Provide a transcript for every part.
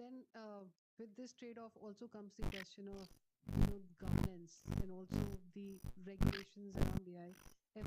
then with this trade-off also comes the question of governance and also the regulations around AI. If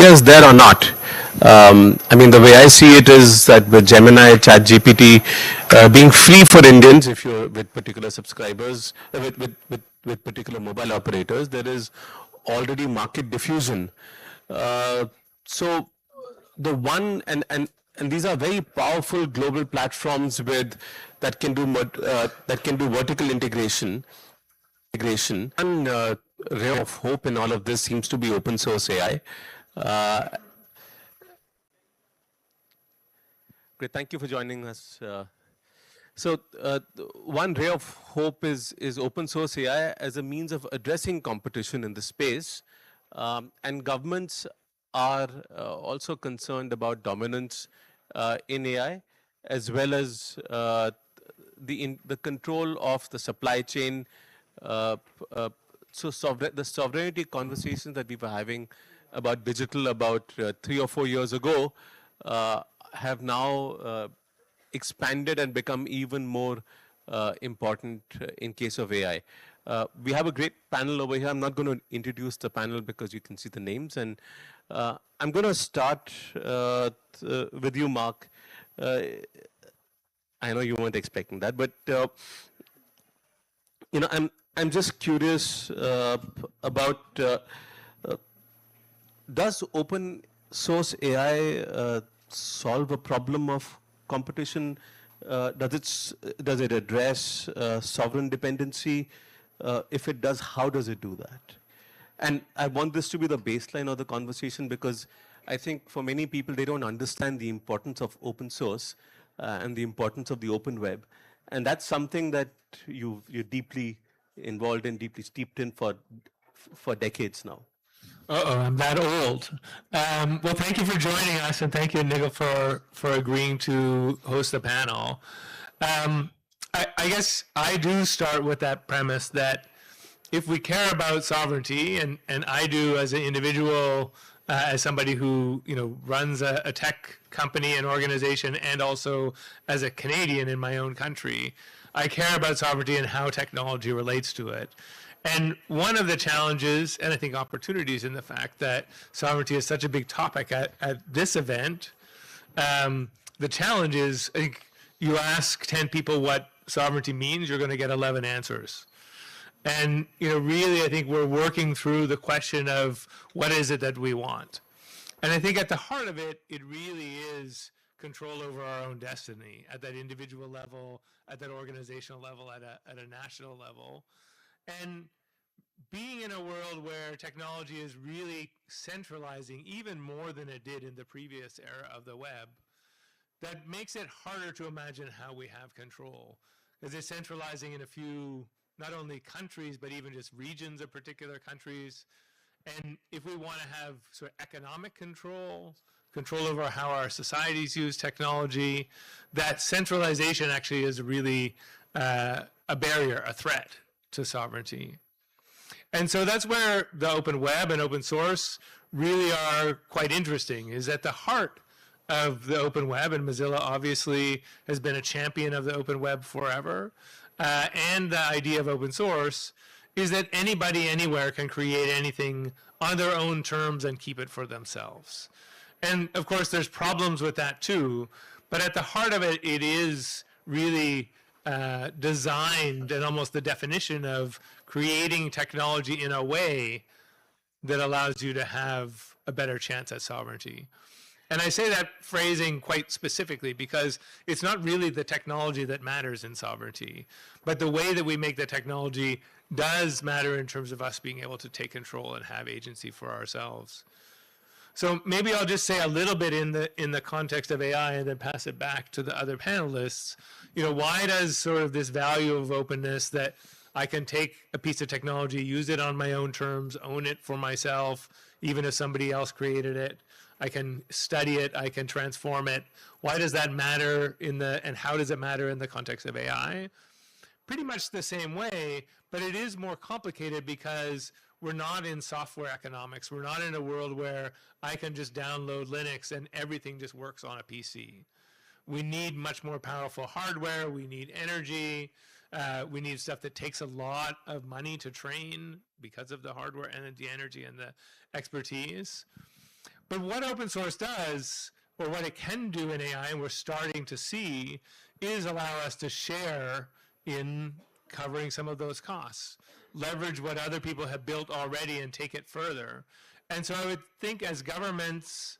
barriers there or not? I mean, the way I see it is that with Gemini, ChatGPT being free for Indians, if you're with particular subscribers, with particular mobile operators, there is already market diffusion. So the one and these are very powerful global platforms with that can do vertical integration. One ray of hope in all of this seems to be open source AI. Uh, Great, thank you for joining us. One ray of hope is open source AI as a means of addressing competition in the space, and governments are also concerned about dominance in AI, as well as the control of the supply chain. Uh, uh, the sovereignty conversations that we were having about digital about 3 or 4 years ago have now expanded and become even more important in case of AI. We have a great panel over here. I'm not going to introduce the panel because you can see the names. And I'm going to start with you, Mark. I know you weren't expecting that, but I'm just curious about does open source AI solve a problem of competition? Does it address sovereign dependency? If it does, how does it do that? And I want this to be the baseline of the conversation because I think for many people, they don't understand the importance of open source and the importance of the open web. And that's something that you're deeply involved in, deeply steeped in for decades now. Uh-oh, I'm that old. Well, thank you for joining us, and thank you, Nigel, for agreeing to host the panel. I guess I do start with that premise that if we care about sovereignty, and I do as an individual, as somebody who runs a tech company and organization, and also as a Canadian in my own country, I care about sovereignty and how technology relates to it. And one of the challenges, and I think opportunities, in the fact that sovereignty is such a big topic at this event, the challenge is, I think, you ask 10 people what sovereignty means, you're going to get 11 answers. And really, I think we're working through the question of what is it that we want. And I think at the heart of it, it really is control over our own destiny at that individual level, at that organizational level, at a national level. And being in a world where technology is really centralizing even more than it did in the previous era of the web, that makes it harder to imagine how we have control. Because it's centralizing in a few, not only countries, but even just regions of particular countries. And if we want to have sort of economic control over how our societies use technology, that centralization actually is really a barrier, a threat to sovereignty. And so that's where the open web and open source really are quite interesting, is at the heart of the open web, and Mozilla obviously has been a champion of the open web forever, and the idea of open source is that anybody anywhere can create anything on their own terms and keep it for themselves. And of course there's problems with that too, but at the heart of it, it is really designed, and almost the definition of creating technology in a way that allows you to have a better chance at sovereignty. And I say that phrasing quite specifically because it's not really the technology that matters in sovereignty, but the way that we make the technology does matter in terms of us being able to take control and have agency for ourselves. So maybe I'll just say a little bit in the context of AI and then pass it back to the other panelists. Why does sort of this value of openness, that I can take a piece of technology, use it on my own terms, own it for myself, even if somebody else created it, I can study it, I can transform it. Why does that matter and how does it matter in the context of AI? Pretty much the same way, but it is more complicated because we're not in software economics. We're not in a world where I can just download Linux and everything just works on a PC. We need much more powerful hardware. We need energy. We need stuff that takes a lot of money to train because of the hardware and the energy and the expertise. But what open source does, or what it can do in AI, and we're starting to see, is allow us to share in covering some of those costs, leverage what other people have built already and take it further. And so I would think as governments,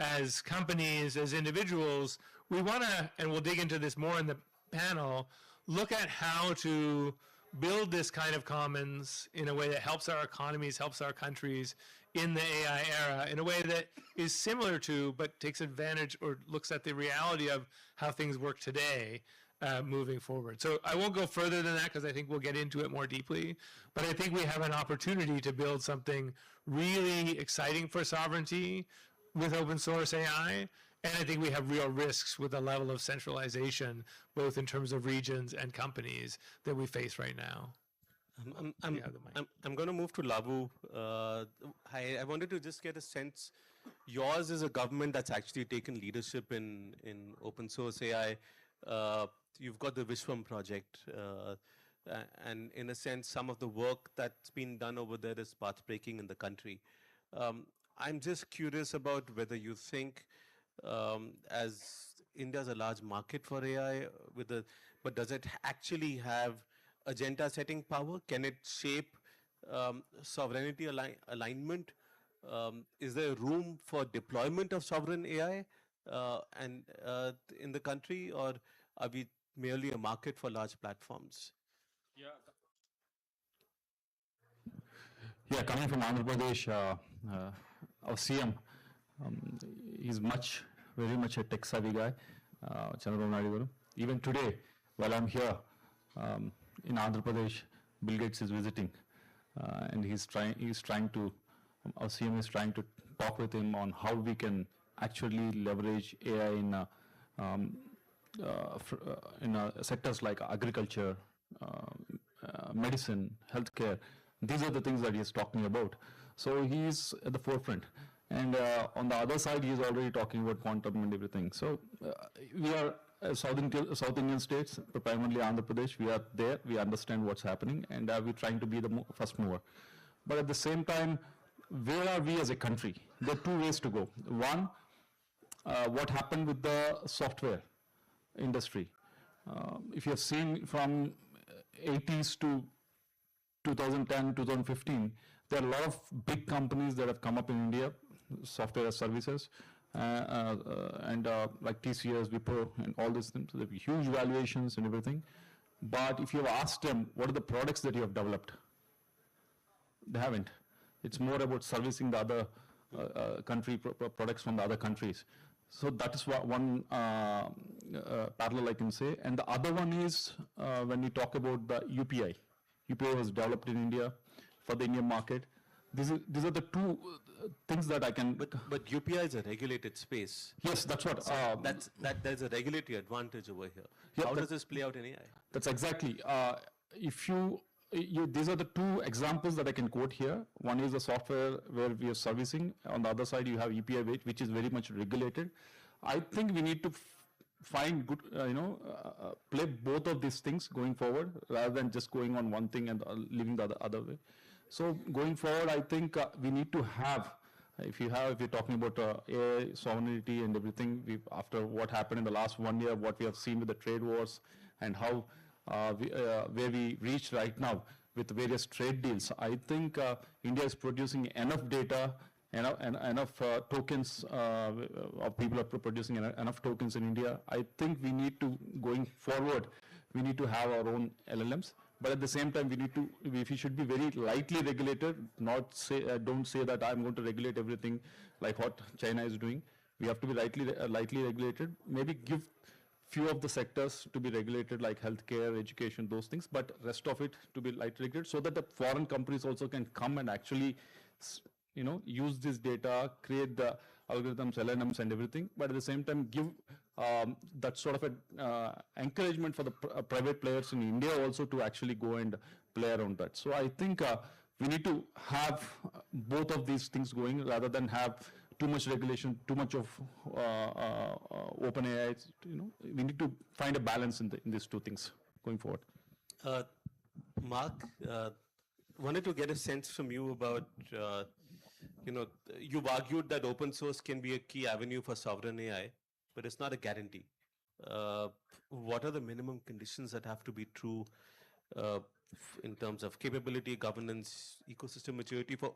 as companies, as individuals, we want to, and we'll dig into this more in the panel, look at how to build this kind of commons in a way that helps our economies, helps our countries in the AI era, in a way that is similar to, but takes advantage or looks at the reality of how things work today moving forward. So I won't go further than that because I think we'll get into it more deeply, but I think we have an opportunity to build something really exciting for sovereignty with open source AI. And I think we have real risks with the level of centralization, both in terms of regions and companies that we face right now. I'm going to move to Labu. I wanted to just get a sense. Yours is a government that's actually taken leadership in open source AI. You've got the Vishwam project. And in a sense, some of the work that's been done over there is path-breaking in the country. I'm just curious about whether you think, as India's a large market for AI, but does it actually have agenda setting power? Can it shape sovereignty alignment? Is there room for deployment of sovereign AI in the country, or are we merely a market for large platforms? Yeah, coming from Andhra Pradesh, our CM, he's very much a tech savvy guy, Chandrababu Naidu garu. Even today, while I'm here in Andhra Pradesh, Bill Gates is visiting, and he's trying to, our CM is trying to talk with him on how we can actually leverage AI in sectors like agriculture, medicine, healthcare. These are the things that he's talking about. So he's at the forefront. And on the other side, he's already talking about quantum and everything. So we are South Indian states, primarily Andhra Pradesh, we are there, we understand what's happening, and we're trying to be the first mover. But at the same time, where are we as a country? There are two ways to go. One, what happened with the software industry. If you have seen from 80s to 2010, 2015, there are a lot of big companies that have come up in India, software as services, and like TCS, Wipro, and all these things. So there are huge valuations and everything. But if you have asked them, what are the products that you have developed? They haven't. It's more about servicing the other country products from the other countries. So that is one parallel I can say. And the other one is when we talk about the UPI. UPI was developed in India for the Indian market. These are the two things that I can. But UPI is a regulated space. Yes, that's what. There's a regulatory advantage over here. Yeah, How does this play out in AI? That's exactly. If these are the two examples that I can quote here. One is the software where we are servicing. On the other side, you have EPI, which is very much regulated. I think we need to find good, play both of these things going forward, rather than just going on one thing and leaving the other way. So going forward, I think we need to have, if you're talking about AI sovereignty and everything, after what happened in the last 1 year, what we have seen with the trade wars and how where we reached right now with various trade deals, I think India is producing enough data, enough tokens, people are producing enough tokens in India. I think we need to, going forward, we need to have our own LLMs. But at the same time, we should be very lightly regulated, don't say that I'm going to regulate everything like what China is doing. We have to be lightly regulated, maybe give few of the sectors to be regulated like healthcare, education, those things, but rest of it to be lightly regulated so that the foreign companies also can come and actually, use this data, create the algorithms, LLMs and everything, but at the same time give that sort of encouragement for the private players in India also to actually go and play around that. So I think we need to have both of these things going rather than have too much regulation, too much of open AI. We need to find a balance in these two things going forward. Mark, wanted to get a sense from you about you've argued that open source can be a key avenue for sovereign AI, but it's not a guarantee. Uh, what are the minimum conditions that have to be true in terms of capability, governance, ecosystem maturity for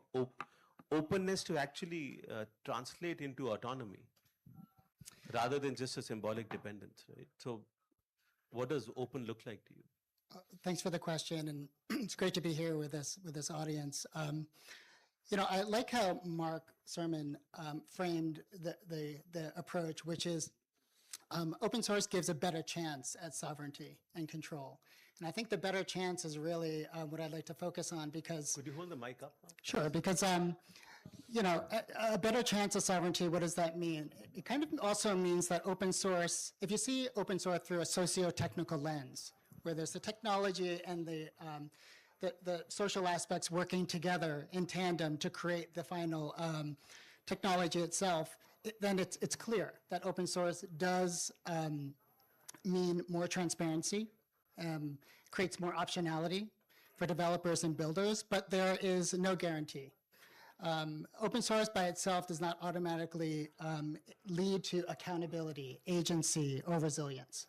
openness to actually translate into autonomy rather than just a symbolic dependence, right? So what does open look like to you? Thanks for the question, and it's great to be here with this audience. I like how Mark Sermon framed the approach, which is open source gives a better chance at sovereignty and control. And I think the better chance is really what I'd like to focus on, because Could you hold the mic up? sure, because a better chance of sovereignty, what does that mean? It kind of also means that open source, if you see open source through a socio-technical lens, where there's the technology and the social aspects working together in tandem to create the final technology itself, then it's clear that open source does mean more transparency, creates more optionality for developers and builders, but there is no guarantee. Open source by itself does not automatically lead to accountability, agency, or resilience.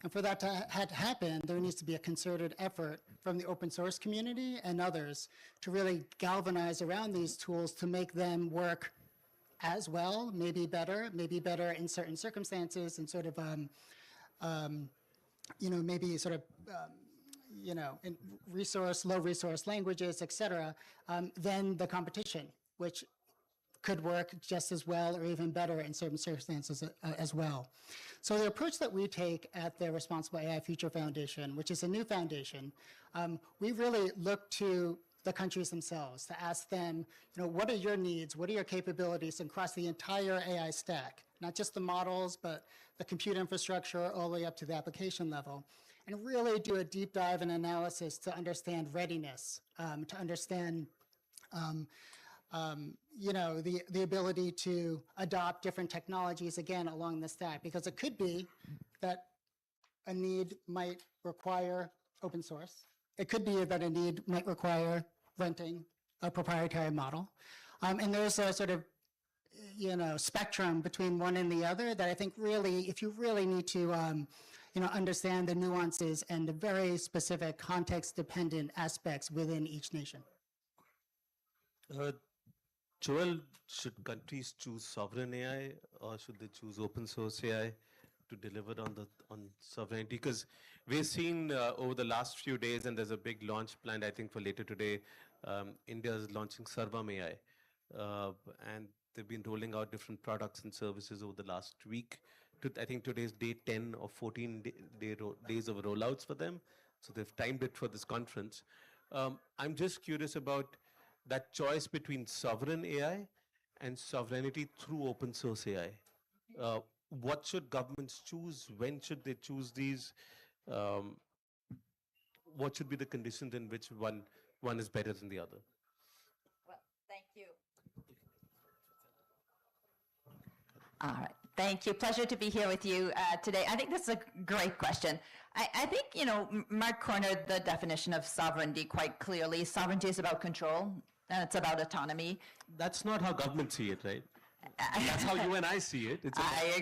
And for that to happen, there needs to be a concerted effort from the open source community and others to really galvanize around these tools to make them work as well, maybe better in certain circumstances, and sort of, maybe sort of, in low resource languages, et cetera, than the competition, which could work just as well or even better in certain circumstances as well. So the approach that we take at the Responsible AI Future Foundation, which is a new foundation, we really look to the countries themselves to ask them, what are your needs? What are your capabilities across the entire AI stack? Not just the models, but the compute infrastructure all the way up to the application level. And really do a deep dive and analysis to understand readiness, to understand the ability to adopt different technologies, again, along the stack, because it could be that a need might require open source. It could be that a need might require renting a proprietary model. And there's a sort of, spectrum between one and the other that I think really, if you really need to, understand the nuances and the very specific context-dependent aspects within each nation. Joel, should countries choose sovereign AI or should they choose open source AI to deliver on sovereignty? Because we've seen over the last few days, and there's a big launch planned, I think, for later today. India is launching Sarvam AI, and they've been rolling out different products and services over the last week. I think today's day 10 or 14 days of rollouts for them. So they've timed it for this conference. I'm just curious about that choice between sovereign AI and sovereignty through open source AI. What should governments choose? When should they choose these? What should be the conditions in which one is better than the other? Well, thank you. All right. Thank you. Pleasure to be here with you today. I think this is a great question. I think, Mark cornered the definition of sovereignty quite clearly. Sovereignty is about control, and it's about autonomy. That's not how governments see it, right? That's how you and I see it. I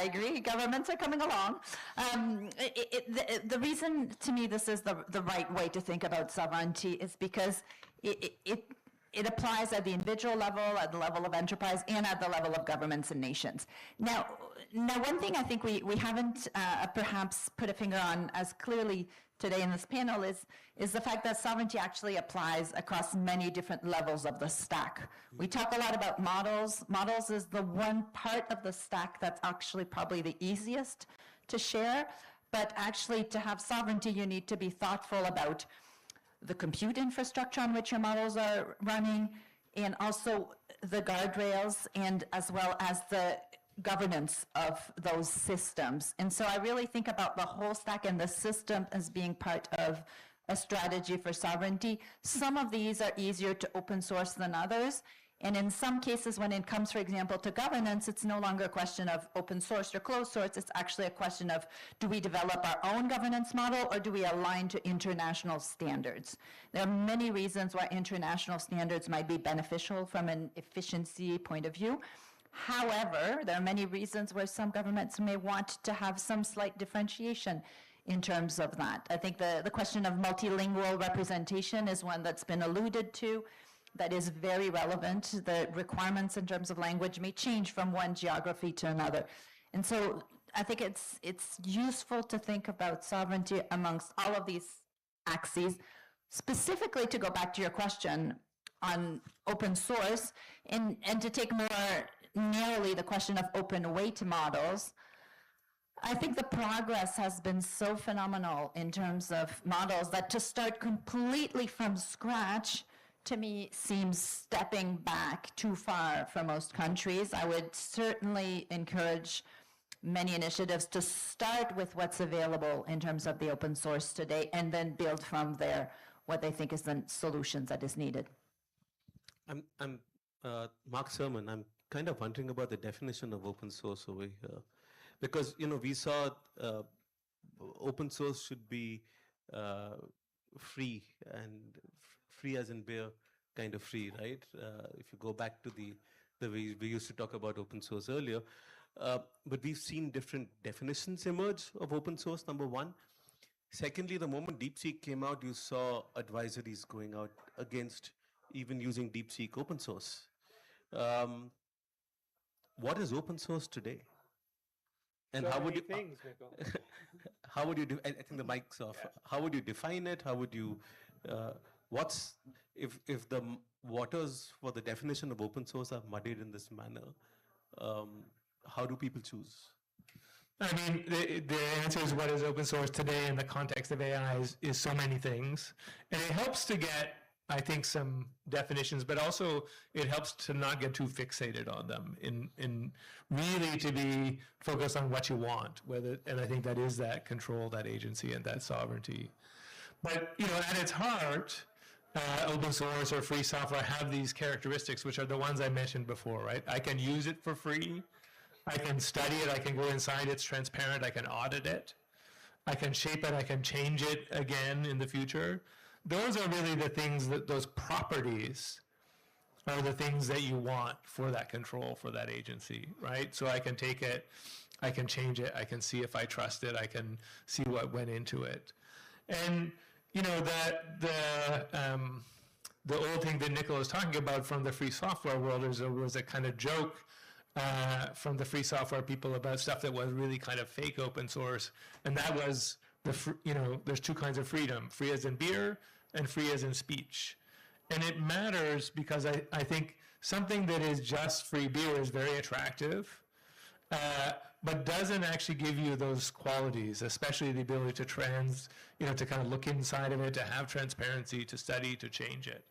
agree. Governments are coming along. The reason, to me, this is the right way to think about sovereignty is because it applies at the individual level, at the level of enterprise, and at the level of governments and nations. Now one thing I think we haven't perhaps put a finger on as clearly today in this panel is the fact that sovereignty actually applies across many different levels of the stack. We talk a lot about models. Models is the one part of the stack that's actually probably the easiest to share, but actually to have sovereignty, you need to be thoughtful about the compute infrastructure on which your models are running, and also the guardrails, and as well as the governance of those systems. And so I really think about the whole stack and the system as being part of a strategy for sovereignty. Some of these are easier to open source than others, And in some cases, when it comes, for example, to governance, it's no longer a question of open source or closed source. It's actually a question of, do we develop our own governance model or do we align to international standards? There are many reasons why international standards might be beneficial from an efficiency point of view. However, there are many reasons where some governments may want to have some slight differentiation in terms of that. I think the question of multilingual representation is one that's been alluded to, that is very relevant. The requirements in terms of language may change from one geography to another. And so I think it's useful to think about sovereignty amongst all of these axes. Specifically, to go back to your question on open source, and to take more narrowly the question of open weight models, I think the progress has been so phenomenal in terms of models that to start completely from scratch, to me, seems stepping back too far for most countries. I would certainly encourage many initiatives to start with what's available in terms of the open source today, and then build from there what they think is the solutions that is needed. I'm Mark Sermon. I'm kind of wondering about the definition of open source over here, because we saw open source should be free, and free as in beer kind of free, right? If you go back to the way we used to talk about open source earlier, but we've seen different definitions emerge of open source, number one. Secondly, the moment DeepSeek came out, you saw advisories going out against even using DeepSeek open source. What is open source today? And how would you how would you do? I think the mic's off. How would you define it? How would you? What's if the waters for the definition of open source are muddied in this manner? How do people choose? I mean, the answer is what is open source today in the context of AI is so many things. And it helps to get, I think, some definitions, but also it helps to not get too fixated on them, in really to be focused on what you want, and I think that is that control, that agency, and that sovereignty. But, at its heart, open source or free software have these characteristics, which are the ones I mentioned before, right? I can use it for free. I can study it, I can go inside, it's transparent, I can audit it, I can shape it, I can change it again in the future. Those are really the things, those properties are the things that you want for that control, for that agency, right? So I can take it, I can change it, I can see if I trust it, I can see what went into it. And, the old thing that Nicola was talking about from the free software world was a kind of joke from the free software people about stuff that was really kind of fake open source, and that was there's two kinds of freedom: free as in beer and free as in speech. And it matters because I think something that is just free beer is very attractive, but doesn't actually give you those qualities, especially the ability to to kind of look inside of it, to have transparency, to study, to change it.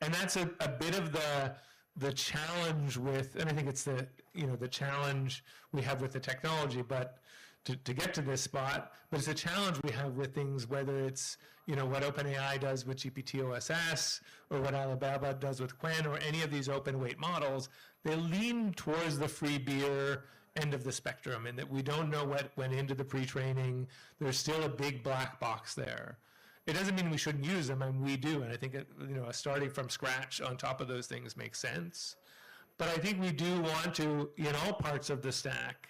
And that's a bit of the challenge with, and I think it's the challenge we have with the technology, but to get to this spot, but it's a challenge we have with things, whether it's, what OpenAI does with GPT-OSS, or what Alibaba does with Qwen, or any of these open weight models. They lean towards the free beer end of the spectrum, in that we don't know what went into the pre-training. There's still a big black box there. It doesn't mean we shouldn't use them, and we do, and I think starting from scratch on top of those things makes sense. But I think we do want to, in all parts of the stack,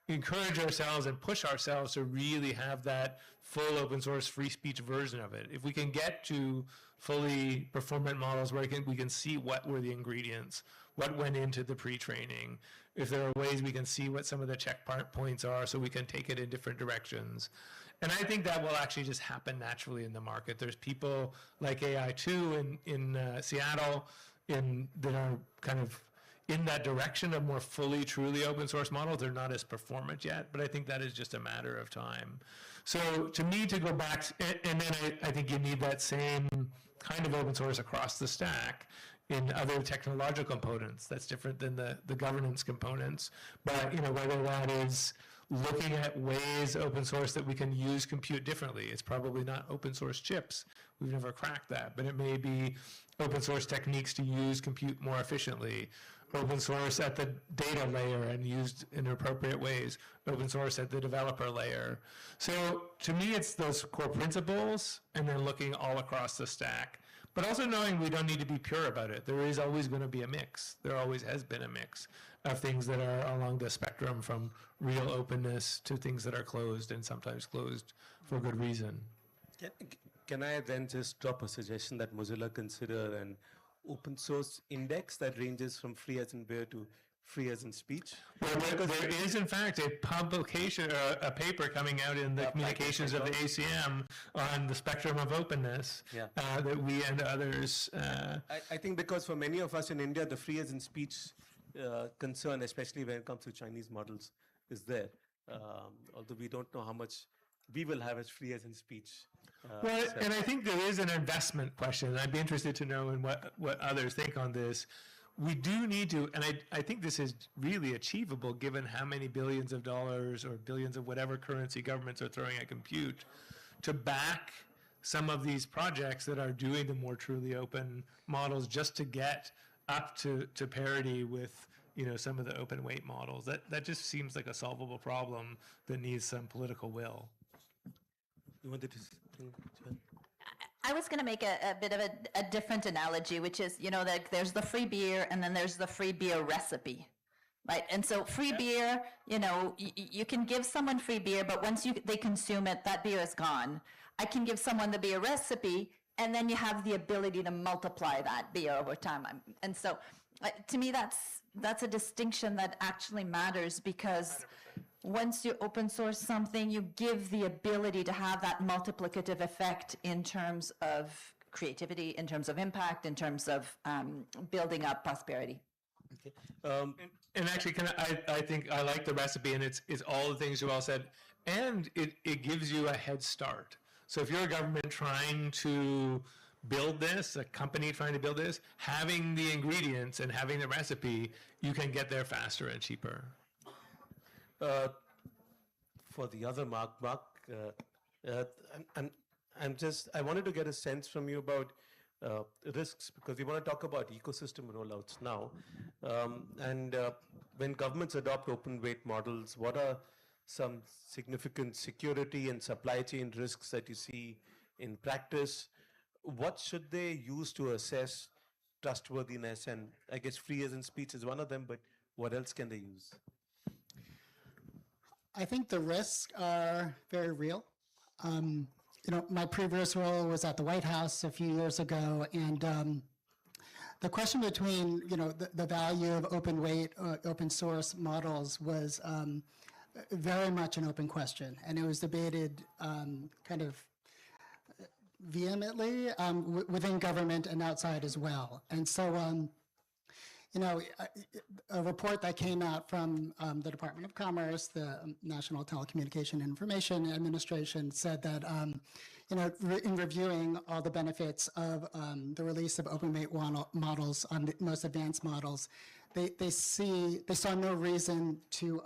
encourage ourselves and push ourselves to really have that full open source free speech version of it. If we can get to fully performant models where we can see what were the ingredients, what went into the pre-training, if there are ways we can see what some of the check points are so we can take it in different directions. And I think that will actually just happen naturally in the market. There's people like AI2 in Seattle that are kind of in that direction of more fully, truly open source models. They're not as performant yet, but I think that is just a matter of time. So to me, to go back, and then I think you need that same kind of open source across the stack in other technological components. That's different than the governance components. But whether that is looking at ways open source that we can use compute differently. It's probably not open source chips. We've never cracked that, but it may be open source techniques to use compute more efficiently, open source at the data layer and used in appropriate ways, open source at the developer layer. So to me, it's those core principles and then looking all across the stack, but also knowing we don't need to be pure about it. There is always going to be a mix. There always has been a mix of things that are along the spectrum from real openness to things that are closed and sometimes closed for good reason. Can I then just drop a suggestion that Mozilla consider an open source index that ranges from free as in beer to free as in speech? Well, there is, in fact, a publication, a paper coming out in the communications of the ACM on the spectrum of openness that we and others. I think because for many of us in India, the free as in speech concern, especially when it comes to Chinese models, is there. Although we don't know how much we will have as free as in speech. Well, and I think there is an investment question. I'd be interested to know in what others think on this. We do need to, and I think this is really achievable given how many billions of dollars or billions of whatever currency governments are throwing at compute, to back some of these projects that are doing the more truly open models just to get up to parity with some of the open weight models. That just seems like a solvable problem that needs some political will. You wanted to? I was going to make a bit of a different analogy, which is, like there's the free beer and then there's the free beer recipe, right? And so free beer, you can give someone free beer, but once they consume it, that beer is gone. I can give someone the beer recipe, and then you have the ability to multiply that beer over time. And so to me, that's a distinction that actually matters, because once you open source something, you give the ability to have that multiplicative effect in terms of creativity, in terms of impact, in terms of building up prosperity. Okay. And actually, I think I like the recipe, and it's all the things you all said, and it gives you a head start. So if you're a government trying to build this, a company trying to build this, having the ingredients and having the recipe, you can get there faster and cheaper. For the other Mark, I wanted to get a sense from you about risks, because we want to talk about ecosystem rollouts now. When governments adopt open weight models, what are some significant security and supply chain risks that you see in practice? What should they use to assess trustworthiness? And I guess free as in speech is one of them, but what else can they use? I think the risks are very real. My previous role was at the White House a few years ago, and the question between, the value of open weight, open source models was very much an open question, and it was debated kind of vehemently within government and outside as well. And so, a report that came out from the Department of Commerce, the National Telecommunication and Information Administration, said that, in reviewing all the benefits of the release of open weight models on the most advanced models, they saw no reason to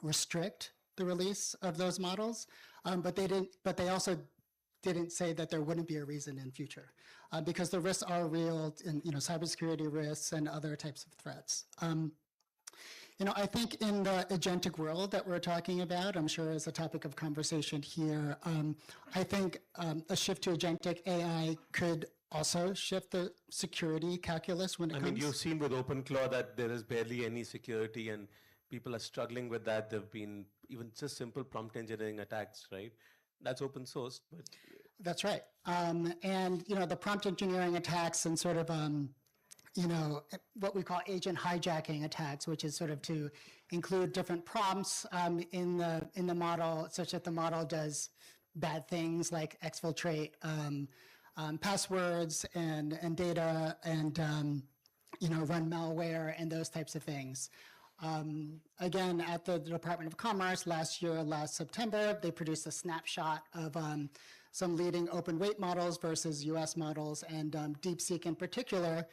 restrict the release of those models, but they also didn't say that there wouldn't be a reason in future, because the risks are real, in cybersecurity risks and other types of threats. I think in the agentic world that we're talking about, I'm sure is a topic of conversation here, I think a shift to agentic AI could also shift the security calculus when it comes. I mean, you've seen with OpenClaw that there is barely any security, and people are struggling with that. There have been even just simple prompt engineering attacks, right? That's open source, but that's right. And the prompt engineering attacks and sort of what we call agent hijacking attacks, which is sort of to include different prompts in the model, such that the model does bad things like exfiltrate passwords and data and run malware and those types of things. Again, at the Department of Commerce last September, they produced a snapshot of some leading open weight models versus US models, and DeepSeek in particular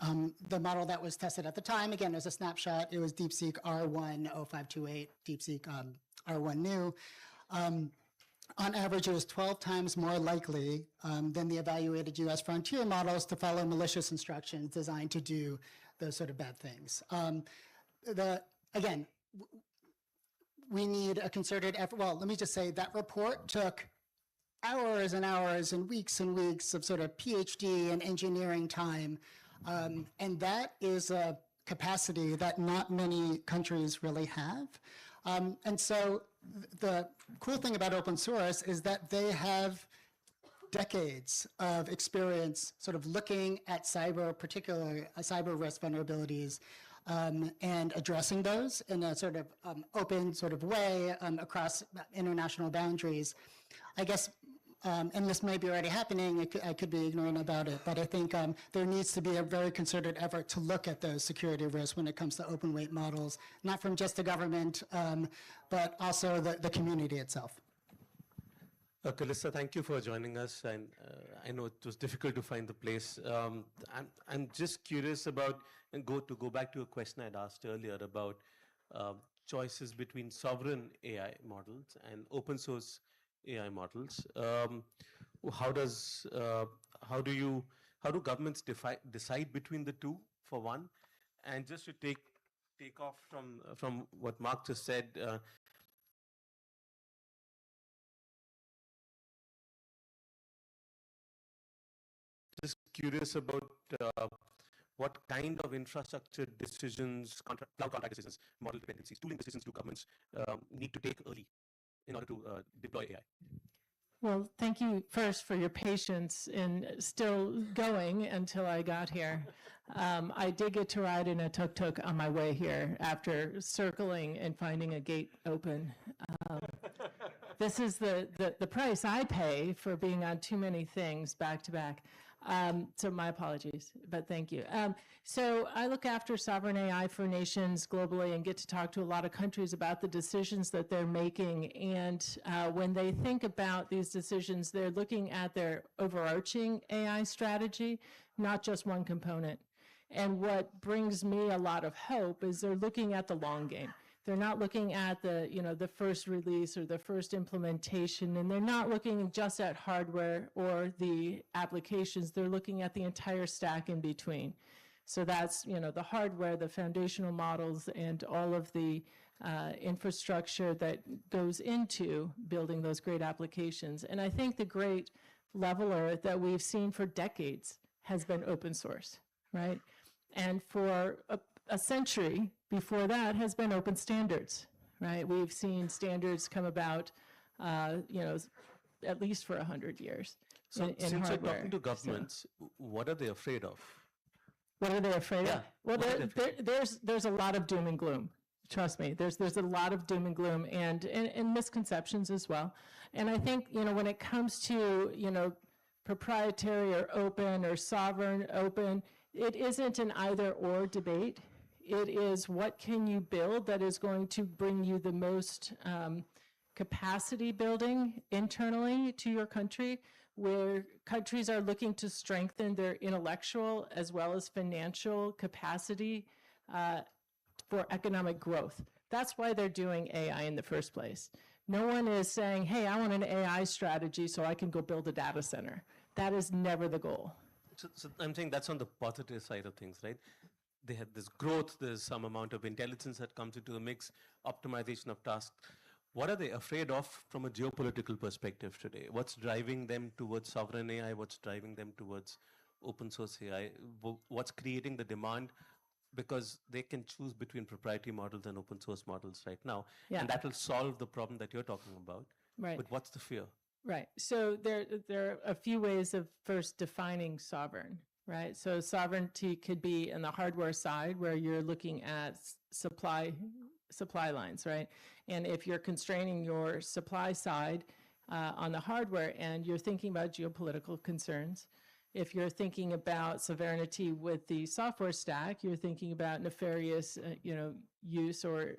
The model that was tested at the time, again, as a snapshot, it was DeepSeek R10528, DeepSeek R1 new. On average, it was 12 times more likely than the evaluated US frontier models to follow malicious instructions designed to do those sort of bad things. Again, we need a concerted effort. Well, let me just say that report took hours and hours and weeks of sort of PhD and engineering time. And that is a capacity that not many countries really have. And so the cool thing about open source is that they have decades of experience sort of looking at particularly cyber risk vulnerabilities, and addressing those in a sort of open sort of way across international boundaries. I guess, and this may be already happening, I could be ignorant about it, but I think there needs to be a very concerted effort to look at those security risks when it comes to open weight models, not from just the government, but also the community itself. Calista, thank you for joining us. And I know it was difficult to find the place. I'm just curious about, and go back to a question I'd asked earlier about choices between sovereign AI models and open source AI models. How do governments decide between the two, for one? And just to take off from what Mark just said, just curious about what kind of infrastructure decisions, cloud contract decisions, model dependencies, tooling decisions do governments need to take early in order to deploy AI? Well, thank you first for your patience in still going until I got here. I did get to ride in a tuk-tuk on my way here after circling and finding a gate open. This is the price I pay for being on too many things back to back. So my apologies, but thank you. So I look after sovereign AI for nations globally and get to talk to a lot of countries about the decisions that they're making. And when they think about these decisions, they're looking at their overarching AI strategy, not just one component. And what brings me a lot of hope is they're looking at the long game. They're not looking at the first release or the first implementation, and they're not looking just at hardware or the applications. They're looking at the entire stack in between. So that's, the hardware, the foundational models, and all of the infrastructure that goes into building those great applications. And I think the great leveler that we've seen for decades has been open source, right? And for a century before that has been open standards, right? We've seen standards come about, at least for 100 years. So in since hardware. you're talking to governments, what are they afraid of? What are they afraid Yeah. of? Well, there's a lot of doom and gloom. Trust me, there's a lot of doom and gloom and misconceptions as well. And I think, when it comes to, proprietary or open or sovereign open, it isn't an either or debate. It is what can you build that is going to bring you the most capacity building internally to your country, where countries are looking to strengthen their intellectual as well as financial capacity for economic growth. That's why they're doing AI in the first place. No one is saying, hey, I want an AI strategy so I can go build a data center. That is never the goal. So I'm saying that's on the positive side of things, right? They have this growth, there's some amount of intelligence that comes into the mix, optimization of tasks. What are they afraid of from a geopolitical perspective today? What's driving them towards sovereign AI? What's driving them towards open source AI? What's creating the demand? Because they can choose between proprietary models and open source models right now. Yeah. And that will solve the problem that you're talking about. Right. But what's the fear? Right. So there are a few ways of first defining sovereign, right? So sovereignty could be in the hardware side where you're looking at supply lines, right? And if you're constraining your supply side on the hardware end, you're thinking about geopolitical concerns. If you're thinking about sovereignty with the software stack, you're thinking about nefarious, use or,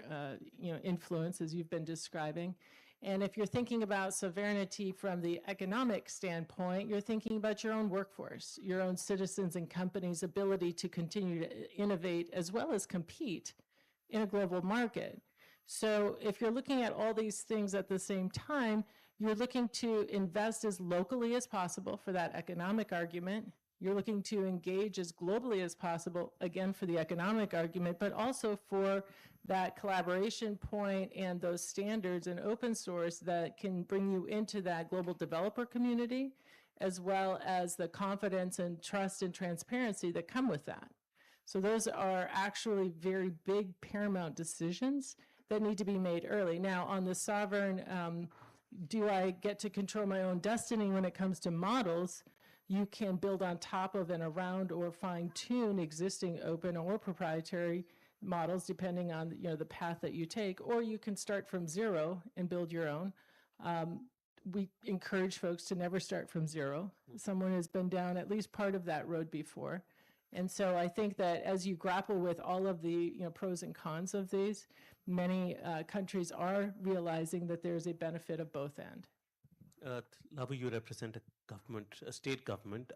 influence, as you've been describing. And if you're thinking about sovereignty from the economic standpoint, you're thinking about your own workforce, your own citizens and companies' ability to continue to innovate as well as compete in a global market. So if you're looking at all these things at the same time, you're looking to invest as locally as possible for that economic argument. You're looking to engage as globally as possible, again, for the economic argument, but also for that collaboration point and those standards and open source that can bring you into that global developer community, as well as the confidence and trust and transparency that come with that. So those are actually very big paramount decisions that need to be made early. Now, on the sovereign, do I get to control my own destiny when it comes to models? You can build on top of and around or fine-tune existing open or proprietary models depending on the path that you take, or you can start from zero and build your own. We encourage folks to never start from zero. Someone has been down at least part of that road before. And so I think that as you grapple with all of the pros and cons of these, many countries are realizing that there's a benefit of both ends. Labu, you represent a government, a state government.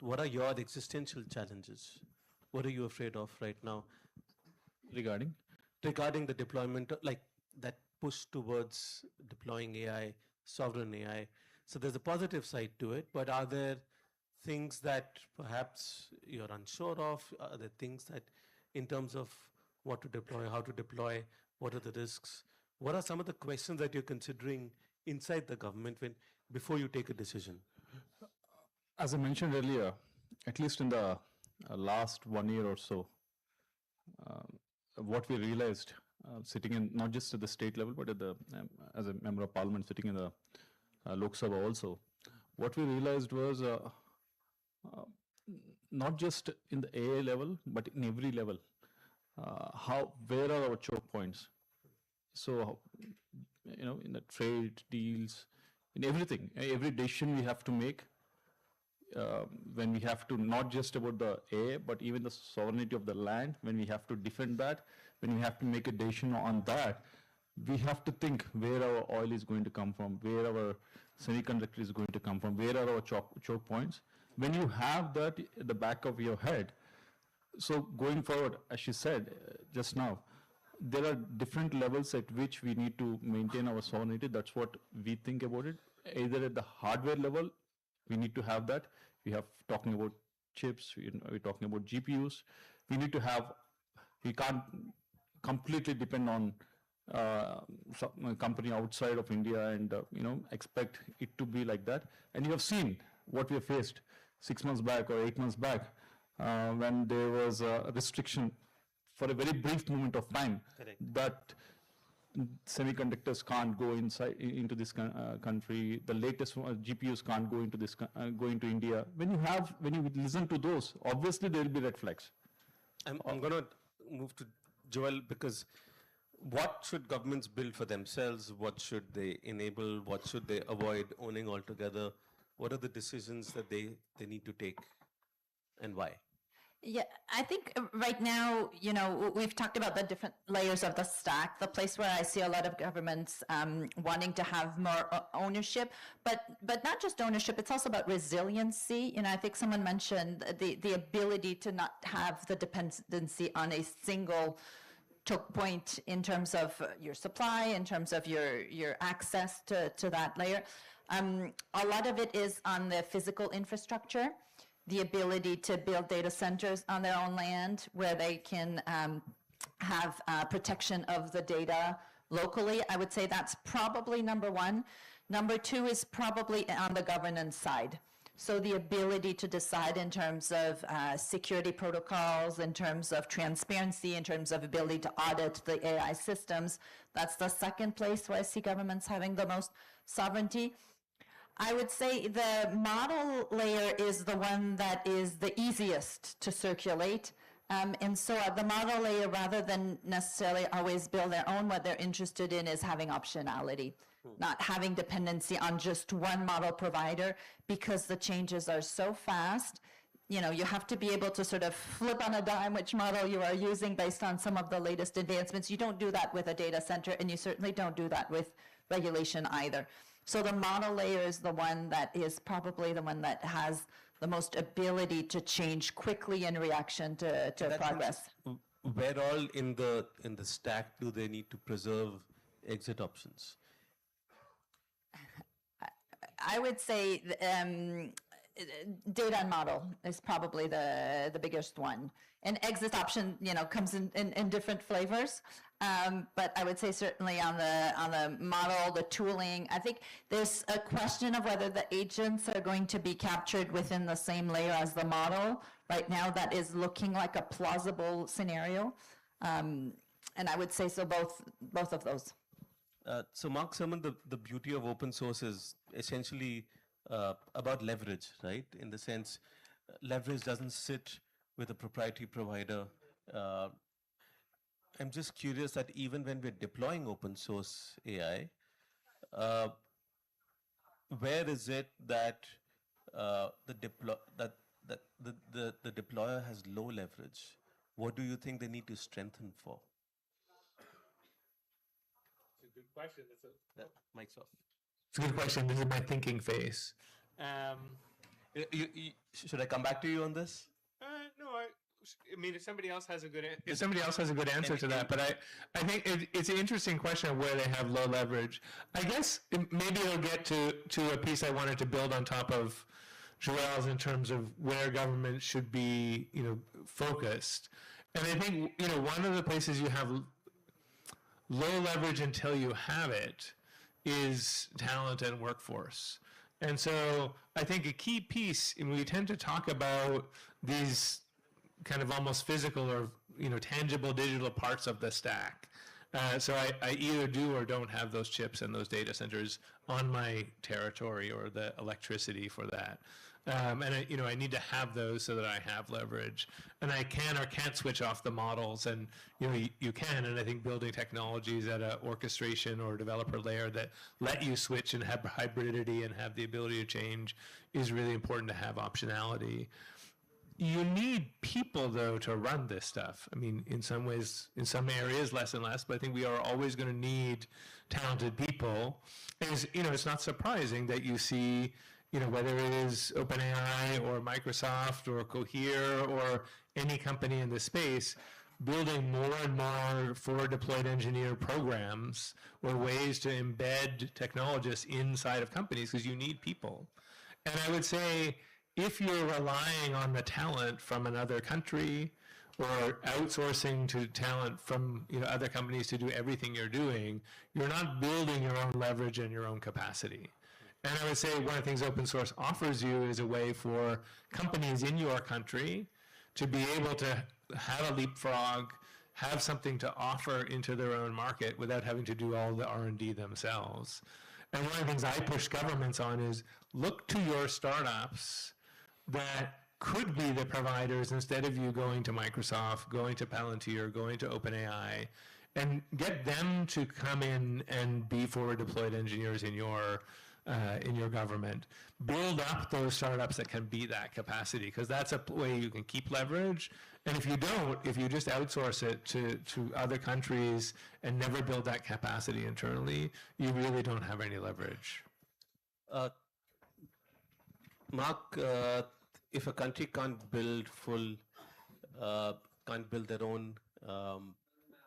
What are your existential challenges? What are you afraid of right now Regarding? regarding the deployment, like that push towards deploying AI, sovereign AI? So there's a positive side to it, but are there things that perhaps you're unsure of? Are there things that, in terms of what to deploy, how to deploy, what are the risks? What are some of the questions that you're considering inside the government before you take a decision? As I mentioned earlier, at least in the last 1 year or so, what we realized, sitting in not just at the state level, but at the as a member of parliament sitting in the Lok Sabha also, what we realized was not just in the AA level, but in every level, where are our choke points? So, in the trade deals, in everything, every decision we have to make, when we have to not just about the air, but even the sovereignty of the land, when we have to defend that, when we have to make a decision on that, we have to think where our oil is going to come from, where our semiconductor is going to come from, where are our choke points. When you have that at the back of your head, so going forward, as she said just now, there are different levels at which we need to maintain our sovereignty. That's what we think about it. Either at the hardware level, we need to have that. We have talking about chips, we're talking about GPUs. We can't completely depend on some company outside of India and expect it to be like that. And you have seen what we have faced 6 months back or 8 months back when there was a restriction for a very brief moment of time. Correct. That semiconductors can't go into this country. The latest GPUs can't go into India. When you listen to those, obviously there will be red flags. I'm going to move to Joel, because what should governments build for themselves? What should they enable? What should they avoid owning altogether? What are the decisions that they need to take, and why? Yeah, I think right now, we've talked about the different layers of the stack. The place where I see a lot of governments wanting to have more ownership, but not just ownership, it's also about resiliency. I think someone mentioned the ability to not have the dependency on a single choke point in terms of your supply, in terms of your access to that layer. A lot of it is on the physical infrastructure, the ability to build data centers on their own land where they can have protection of the data locally. I would say that's probably number one. Number two is probably on the governance side. So the ability to decide in terms of security protocols, in terms of transparency, in terms of ability to audit the AI systems, that's the second place where I see governments having the most sovereignty. I would say the model layer is the one that is the easiest to circulate. And so at the model layer, rather than necessarily always build their own, what they're interested in is having optionality, not having dependency on just one model provider, because the changes are so fast. you have to be able to sort of flip on a dime which model you are using based on some of the latest advancements. You don't do that with a data center, and you certainly don't do that with regulation either. So the model layer is the one that is probably the one that has the most ability to change quickly in reaction to progress. Where all in the stack do they need to preserve exit options? I would say data and model is probably the biggest one. And exit option, comes in different flavors. But I would say certainly on the model, the tooling, I think there's a question of whether the agents are going to be captured within the same layer as the model. Right now, that is looking like a plausible scenario. And I would say so both of those. So Mark Sermon, the beauty of open source is essentially about leverage, right? In the sense, leverage doesn't sit with a proprietary provider. I'm just curious that even when we're deploying open source AI, where is it that the deployer has low leverage? What do you think they need to strengthen for? It's a good question. Mic's off. It's a good question. This is my thinking face. Should I come back to you on this? No, I mean, if somebody else has a good answer to that, but I think it's an interesting question of where they have low leverage. I guess maybe it'll get to a piece I wanted to build on top of Joelle's in terms of where government should be, focused. And I think, one of the places you have low leverage until you have it is talent and workforce. And so I think a key piece, and we tend to talk about these kind of almost physical or tangible digital parts of the stack. So I either do or don't have those chips and those data centers on my territory or the electricity for that. And I need to have those so that I have leverage, and I can or can't switch off the models, and you can. And I think building technologies at an orchestration or developer layer that let you switch and have hybridity and have the ability to change is really important to have optionality. You need people, though, to run this stuff. I mean, in some ways, in some areas, less and less, but I think we are always going to need talented people. And it's not surprising that you see, whether it is OpenAI or Microsoft or Cohere or any company in this space, building more and more forward deployed engineer programs or ways to embed technologists inside of companies, because you need people. And I would say, if you're relying on the talent from another country or outsourcing to talent from other companies to do everything you're doing, you're not building your own leverage and your own capacity. And I would say one of the things open source offers you is a way for companies in your country to be able to have a leapfrog, have something to offer into their own market without having to do all the R&D themselves. And one of the things I push governments on is look to your startups that could be the providers instead of you going to Microsoft, going to Palantir, going to OpenAI, and get them to come in and be forward deployed engineers in your government. Build up those startups that can be that capacity, because that's a way you can keep leverage. And if you don't, if you just outsource it to other countries and never build that capacity internally, you really don't have any leverage. Mark, if a country can't build their own,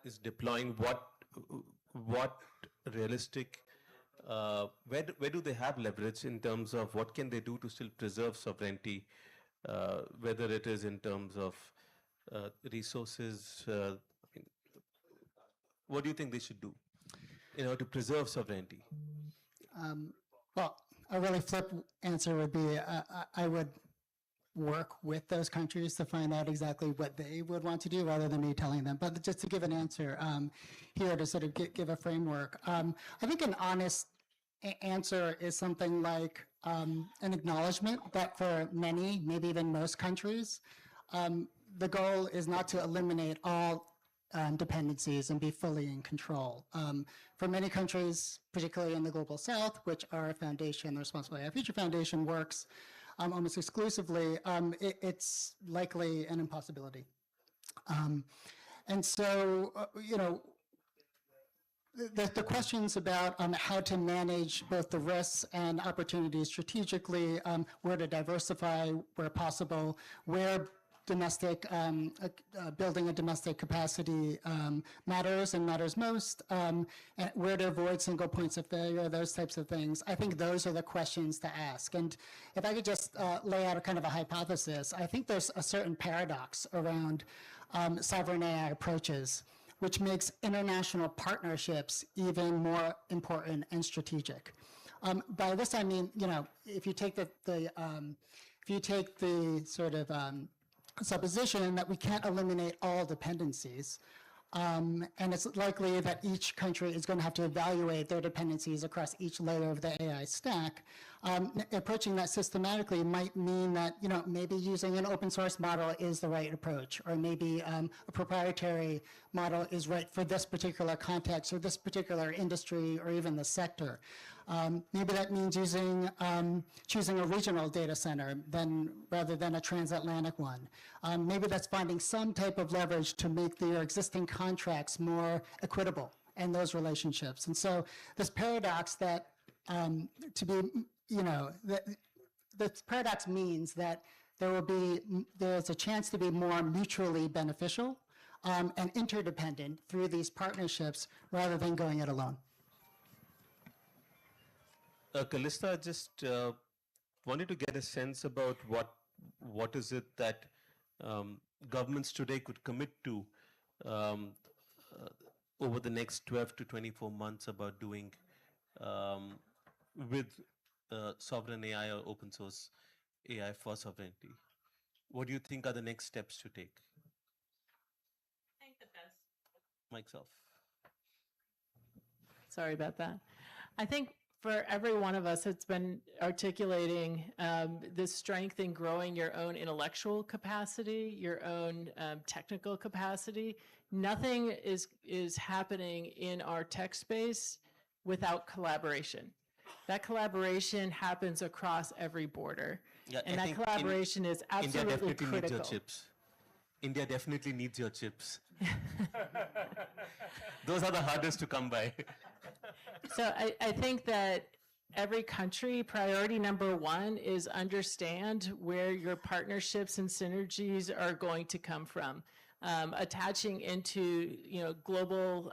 is deploying, what realistic, where do they have leverage in terms of what can they do to still preserve sovereignty, whether it is in terms of resources? What do you think they should do, to preserve sovereignty? Well, a really flip answer would be I would work with those countries to find out exactly what they would want to do rather than me telling them. But just to give an answer here to sort of give a framework, I think an honest answer is something like an acknowledgement that for many, maybe even most countries, the goal is not to eliminate all dependencies and be fully in control. For many countries, particularly in the Global South, which our foundation, the Responsible AI Future Foundation, works, almost exclusively, it's likely an impossibility. And so, the questions about how to manage both the risks and opportunities strategically, where to diversify where possible, where domestic, building a domestic capacity matters and matters most, and where to avoid single points of failure, those types of things. I think those are the questions to ask. And if I could just lay out a kind of a hypothesis, I think there's a certain paradox around sovereign AI approaches, which makes international partnerships even more important and strategic. By this I mean, if you take the sort of supposition that we can't eliminate all dependencies, and it's likely that each country is going to have to evaluate their dependencies across each layer of the AI stack. Approaching that systematically might mean that maybe using an open source model is the right approach, or maybe a proprietary model is right for this particular context or this particular industry or even the sector. Maybe that means choosing a regional data center rather than a transatlantic one. Maybe that's finding some type of leverage to make their existing contracts more equitable and those relationships. And so this paradox that this paradox means that there's a chance to be more mutually beneficial and interdependent through these partnerships rather than going it alone. Callista, just wanted to get a sense about what is it that governments today could commit to over the next 12 to 24 months about doing with sovereign AI or open source AI for sovereignty. What do you think are the next steps to take? I think the best. Mike's off. Sorry about that. I think for every one of us, it's been articulating the strength in growing your own intellectual capacity, your own technical capacity. Nothing is happening in our tech space without collaboration. That collaboration happens across every border. Yeah, and that collaboration is absolutely critical. Needs your chips. India definitely needs your chips. Those are the hardest to come by. So I think that every country, priority number one is understand where your partnerships and synergies are going to come from. Attaching into global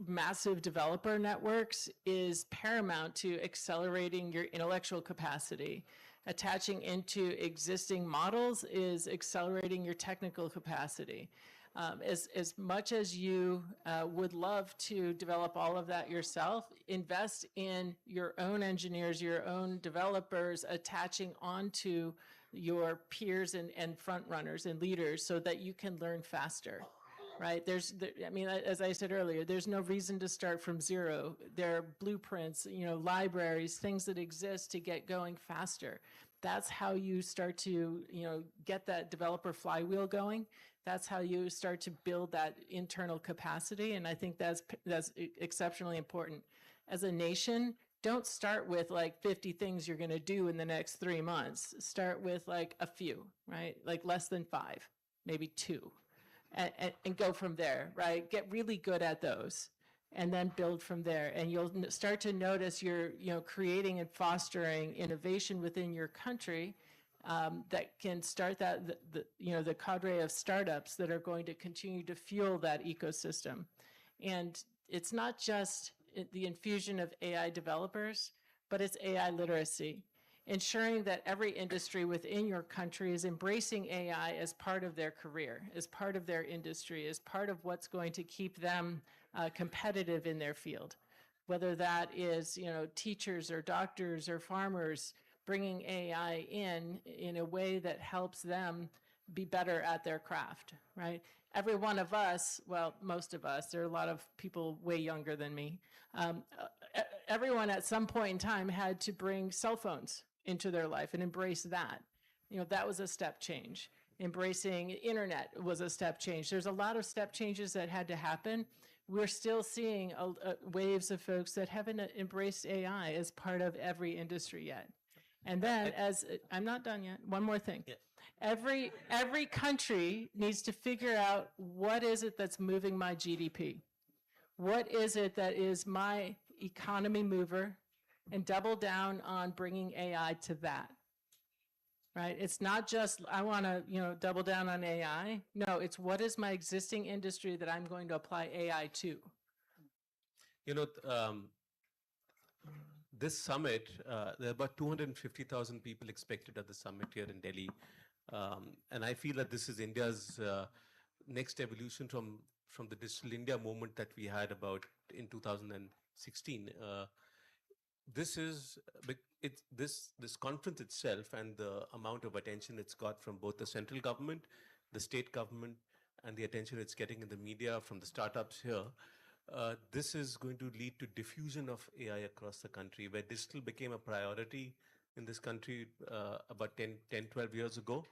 massive developer networks is paramount to accelerating your intellectual capacity. Attaching into existing models is accelerating your technical capacity. As much as you would love to develop all of that yourself, invest in your own engineers, your own developers, attaching onto your peers and front runners and leaders so that you can learn faster, right? As I said earlier, there's no reason to start from zero. There are blueprints, libraries, things that exist to get going faster. That's how you start to, get that developer flywheel going. That's how you start to build that internal capacity. And I think that's exceptionally important. As a nation, don't start with like 50 things you're going to do in the next 3 months. Start with like a few, right? Like less than 5, maybe 2, and go from there, right? Get really good at those and then build from there. And you'll start to notice you're, creating and fostering innovation within your country that can start the cadre of startups that are going to continue to fuel that ecosystem. And it's not just the infusion of AI developers, but it's AI literacy, ensuring that every industry within your country is embracing AI as part of their career, as part of their industry, as part of what's going to keep them competitive in their field. Whether that is, teachers or doctors or farmers, bringing AI in a way that helps them be better at their craft, right? Every one of us, well, most of us, there are a lot of people way younger than me, everyone at some point in time had to bring cell phones into their life and embrace that. That was a step change. Embracing internet was a step change. There's a lot of step changes that had to happen. We're still seeing waves of folks that haven't embraced AI as part of every industry yet. And then, I'm not done yet. One more thing. Yeah. Every country needs to figure out what is it that's moving my GDP. What is it that is my economy mover, and double down on bringing AI to that. Right? It's not just I want to, double down on AI. No, it's what is my existing industry that I'm going to apply AI to. This summit, there are about 250,000 people expected at the summit here in Delhi. And I feel that this is India's next evolution from the Digital India movement that we had about in 2016. This conference itself and the amount of attention it's got from both the central government, the state government, and the attention it's getting in the media from the startups here, this is going to lead to diffusion of AI across the country, where digital became a priority in this country about 10, 12 years ago.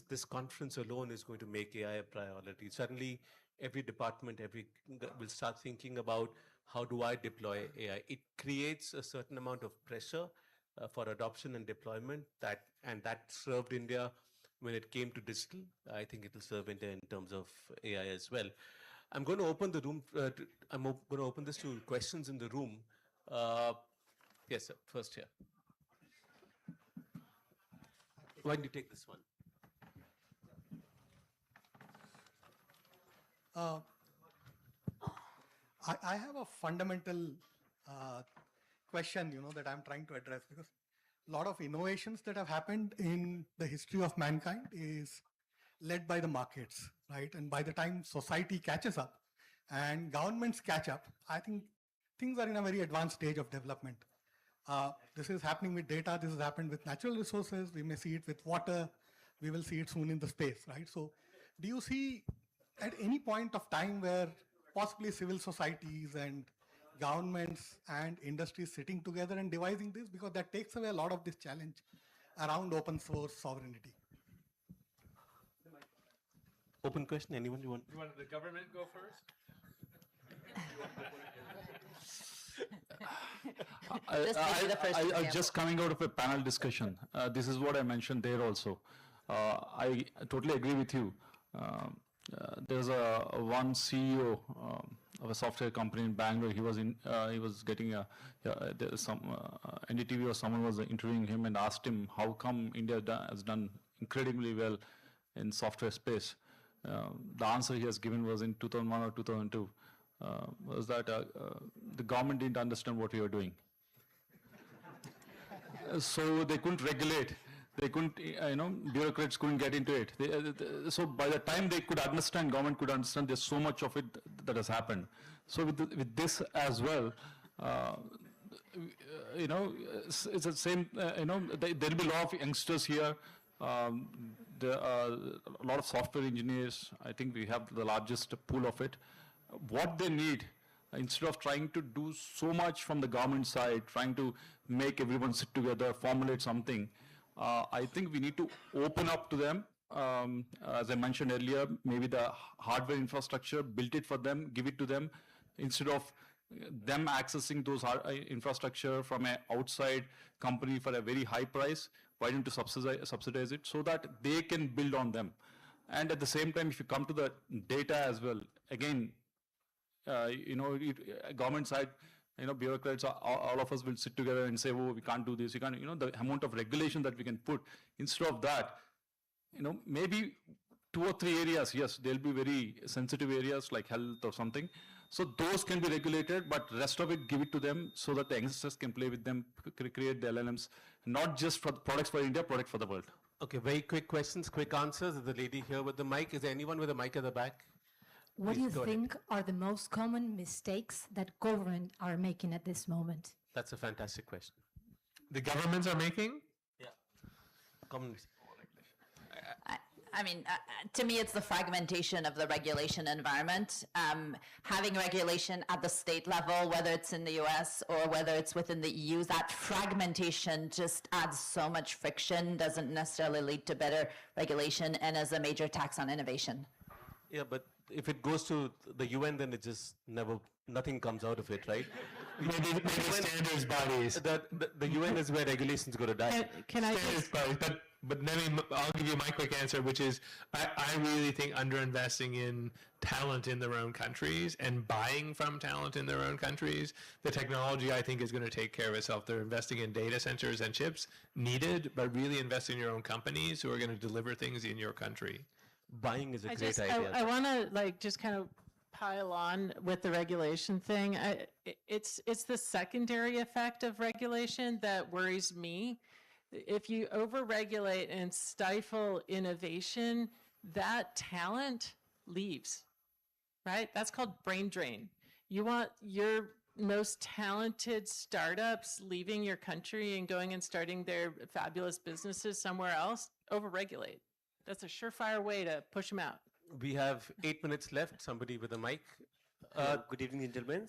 This conference alone is going to make AI a priority. Suddenly, every department will start thinking about how do I deploy AI. It creates a certain amount of pressure for adoption and deployment that served India when it came to digital. I think it will serve India in terms of AI as well. I'm going to open the room. I'm going to open this to questions in the room. Yes, sir. First here. Why don't you take this one? I have a fundamental question, that I'm trying to address, because a lot of innovations that have happened in the history of mankind is led by the markets, right? And by the time society catches up and governments catch up, I think things are in a very advanced stage of development. This is happening with data. This has happened with natural resources. We may see it with water. We will see it soon in the space, right? So do you see at any point of time where possibly civil societies and governments and industries sitting together and devising this? Because that takes away a lot of this challenge around open source sovereignty. Open question. Anyone you want? You want the government go first? Just coming out of a panel discussion, this is what I mentioned there also. I totally agree with you. There's one CEO of a software company in Bangalore. He was getting some NDTV or someone was interviewing him and asked him how come India has done incredibly well in software space. The answer he has given was in 2001 or 2002 was that the government didn't understand what we were doing, so they couldn't regulate. They couldn't, bureaucrats couldn't get into it. So by the time they could understand, government could understand, there's so much of it that has happened. So with this as well, it's the same, there'll be a lot of youngsters here. There are a lot of software engineers. I think we have the largest pool of it. What they need, instead of trying to do so much from the government side, trying to make everyone sit together, formulate something, I think we need to open up to them. As I mentioned earlier, maybe the hardware infrastructure, build it for them, give it to them, instead of them accessing those infrastructure from an outside company for a very high price. Why don't you subsidize it so that they can build on them? And at the same time, if you come to the data as well, again, government side, bureaucrats, all of us will sit together and say, oh, we can't do this. You can't, the amount of regulation that we can put. Instead of that, maybe 2 or 3 areas, yes, there'll be very sensitive areas like health or something. So those can be regulated, but rest of it, give it to them so that the youngsters can play with them, create the LLMs, not just for products for India, product for the world. Okay, very quick questions, quick answers. The lady here with the mic. Is there anyone with a mic at the back? What do you Please, think are the most common mistakes that government are making at this moment? That's a fantastic question. The governments are making? Yeah. Common mistake. To me, it's the fragmentation of the regulation environment. Having regulation at the state level, whether it's in the US or whether it's within the EU, that fragmentation just adds so much friction, doesn't necessarily lead to better regulation, and is a major tax on innovation. Yeah, but if it goes to the UN, then it just nothing comes out of it, right? maybe standards bodies. The UN is where regulations go to die. Can I Standards just, bodies, but let me, I'll give you my quick answer, which is I really think underinvesting in talent in their own countries and buying from talent in their own countries, the technology I think is going to take care of itself. They're investing in data centers and chips needed, but really invest in your own companies who are going to deliver things in your country. Buying is a I great just, idea. I want to like just kind of pile on with the regulation thing. It's the secondary effect of regulation that worries me. If you overregulate and stifle innovation, that talent leaves, right? That's called brain drain. You want your most talented startups leaving your country and going and starting their fabulous businesses somewhere else? Overregulate. That's a surefire way to push them out. We have 8 minutes left. Somebody with a mic. Good evening, gentlemen.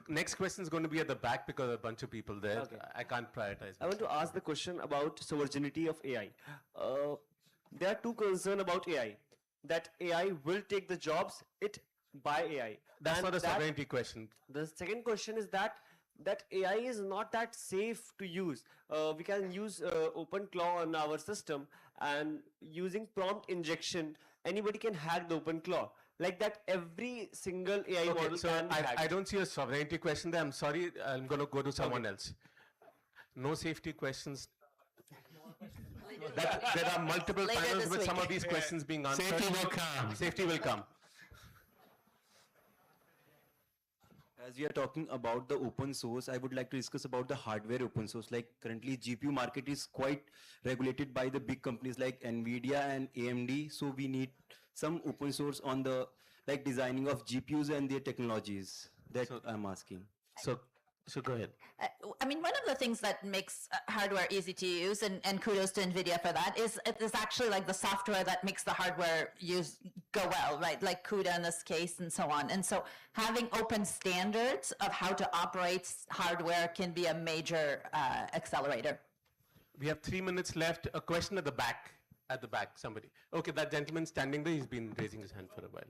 Next question is going to be at the back because there are a bunch of people there. Okay. I can't prioritize. I want to ask the question about sovereignty of AI. There are two concerns about AI. That AI will take the jobs by AI. That's And not a that- sovereignty question. The second question is that AI is not that safe to use. We can use OpenClaw on our system, and using prompt injection, anybody can hack the OpenClaw. Like that, every single AI Okay, model so can be hacked. I don't see a sovereignty question there. I'm sorry. I'm going to go to someone else. No safety questions. There are multiple Later panels this with some week. of these questions being answered. Safety will come. Safety will come. As we are talking about the open source, I would like to discuss about the hardware open source. Like currently GPU market is quite regulated by the big companies like NVIDIA and AMD. So we need some open source on the like designing of GPUs and their technologies that I'm asking. So go ahead. I mean, one of the things that makes hardware easy to use, and kudos to NVIDIA for that, is it is actually like the software that makes the hardware go well, right? Like CUDA in this case and so on. And so having open standards of how to operate hardware can be a major accelerator. We have 3 minutes left. A question at the back. At the back, somebody. Okay, that gentleman standing there, he's been raising his hand for a while.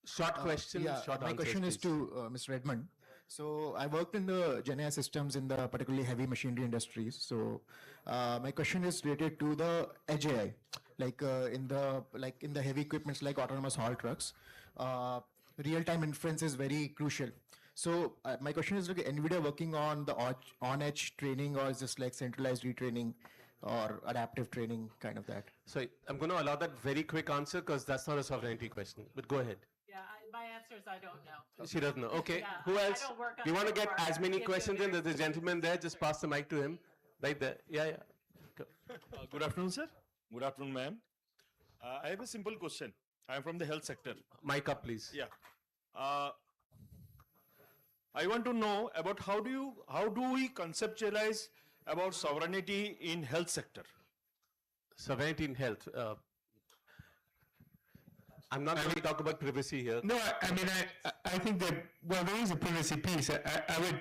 Short question, short my answers, question is please. to Mr. Redmond. So I worked in the GenAI systems in the particularly heavy machinery industries. So my question is related to the edge AI, like in the heavy equipments like autonomous haul trucks. Real-time inference is very crucial. So my question is, like, NVIDIA working on the on-edge training, or is this like centralized retraining or adaptive training, kind of that? So I'm going to allow that very quick answer because that's not a sovereignty question. But go ahead. Yeah, my answer is I don't know. She doesn't know. Okay. Yeah, Who I else? don't work on You want to that get part. as many Give you a questions in? very There's a gentleman there. Just pass the mic to him. Right there. Yeah. Go. Good afternoon, sir. Good afternoon, ma'am. I have a simple question. I am from the health sector. Mic up, please. Yeah. I want to know about how do we conceptualize about sovereignty in health sector? Sovereignty in health. I'm not going to talk about privacy here. No, I mean, I think that, well, there is a privacy piece. I would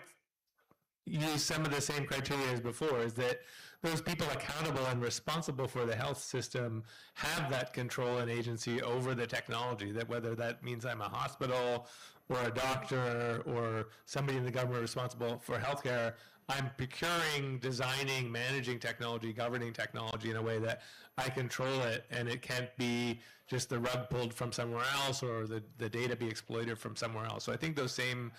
use some of the same criteria as before, is that those people accountable and responsible for the health system have that control and agency over the technology, that whether that means I'm a hospital or a doctor or somebody in the government responsible for healthcare, I'm procuring, designing, managing technology, governing technology in a way that I control it, and it can't be just the rug pulled from somewhere else or the data be exploited from somewhere else. So I think those same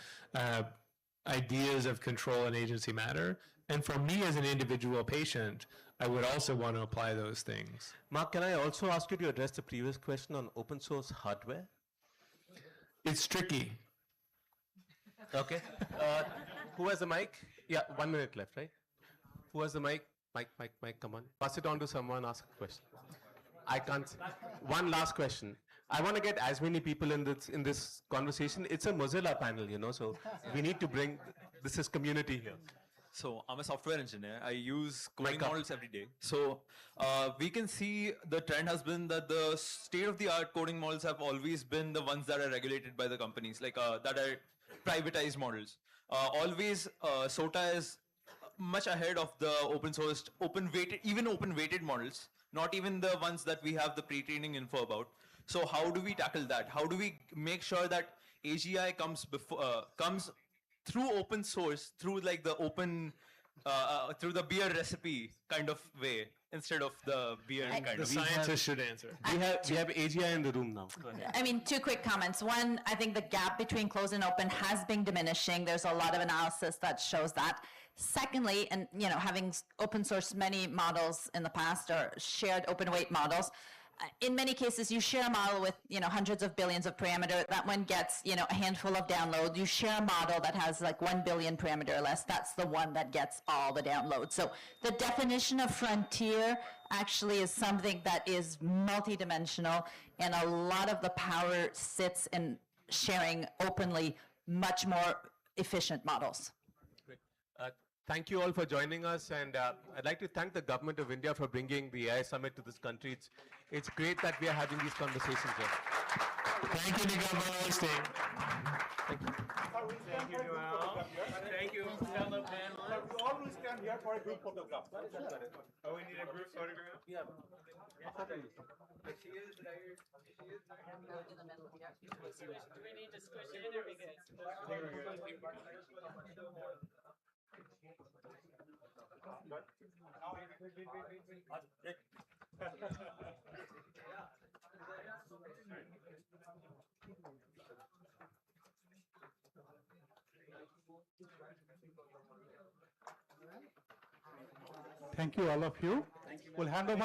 ideas of control and agency matter. And for me as an individual patient, I would also want to apply those things. Mark, can I also ask you to address the previous question on open source hardware? It's tricky. Okay. Who has the mic? Yeah, 1 minute left, right? Who has the mic? Mic, come on. Pass it on to someone, ask a question. I can't. One last question. I want to get as many people in this conversation. It's a Mozilla panel, so we need to bring, this is community here. So I'm a software engineer. I use coding Mic up. models every day. So we can see the trend has been that the state-of-the-art coding models have always been the ones that are regulated by the companies, like that are privatized models. Always SOTA is much ahead of the open sourced, open-weighted models, not even the ones that we have the pre-training info about. So how do we tackle that? How do we make sure that AGI comes comes through open source, through like the open, through the beer recipe kind of way, instead of the beer kind The of. scientist should answer. We have AGI in the room now. Go ahead. I mean, two quick comments. One, I think the gap between closed and open has been diminishing. There's a lot of analysis that shows that. Secondly, and having open sourced many models in the past or shared open weight models, in many cases, you share a model with hundreds of billions of parameter. That one gets a handful of download. You share a model that has like 1 billion parameter or less. That's the one that gets all the downloads. So the definition of frontier actually is something that is multidimensional, and a lot of the power sits in sharing openly much more efficient models. Great. Thank you all for joining us, and I'd like to thank the Government of India for bringing the AI Summit to this country. It's great that we are having these conversations here. Thank you, Nigel, for hosting. Thank you. Thank you, Noel. Thank you, fellow panelists. We always stand here for a group photograph. Oh, we need a group photograph? Yeah. Do we need to squish in or we good? Thank you, all of you. We'll hand over